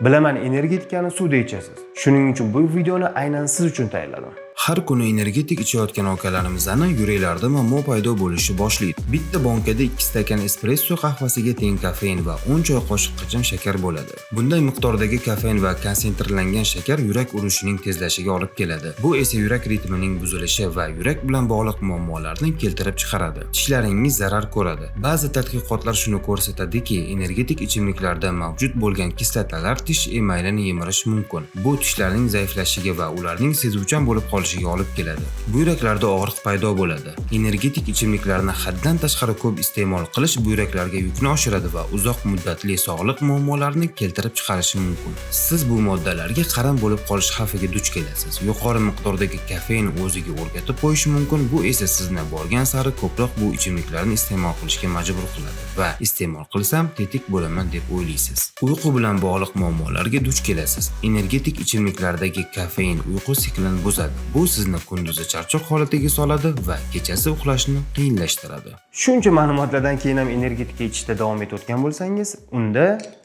Bilaman, energetikani suvda ichasiz. Shuning uchun bu videoni aynan siz uchun tayyorladim. Har kuni energetik ichayotgan akalarimizdan yuraklarida muammo paydo bo'lishi boshlaydi. Bitta bonkada 2 stakan espresso qahvasiga teng kofein va 10 choy qoshiqqacha shakar bo'ladi. Bunday miqdordagi kofein va konsentrlangan shakar yurak urishining tezlashiga olib keladi. Bu esa yurak ritmining buzilishi va yurak bilan bog'liq muammolarni keltirib chiqaradi. Tishlaringiz zarar ko'radi. Ba'zi tadqiqotlar shuni ko'rsatadiki, energetik ichimliklarda mavjud bo'lgan kislotalar tish emaylini yemirish mumkin. Bu tishlarning zaiflashishiga va ularning sezuvchan bo'lib qolishiga olib keladi. Buyraklarda og'riq paydo bo'ladi. Energetik ichimliklarni haddan tashqari ko'p iste'mol qilish buyraklarga yukni oshiradi va uzoq muddatli sog'liq muammolarini keltirib chiqarishi mumkin. Siz bu moddalarga qaram bo'lib qolish xavfiga duch kelasiz. Yuqori miqdordagi kofein o'ziga o'rgatib qo'yishi mumkin. Bu esa sizni borgan sari ko'proq bu ichimliklarni iste'mol qilishga majbur qiladi va iste'mol qilsam tetik bo'laman deb o'ylaysiz. Uyqu bilan bog'liq muammolarga duch kelasiz. Energetik ichimliklardagi kofein uyqu siklini buzadi. Bu sizni kunduzi charchoq holatiga soladi va kechasi uxlashni qiyinlashtiradi. Shuncha ma'lumotlardan keyin ham energetika ichishda davom etayotgan bo'lsangiz, unda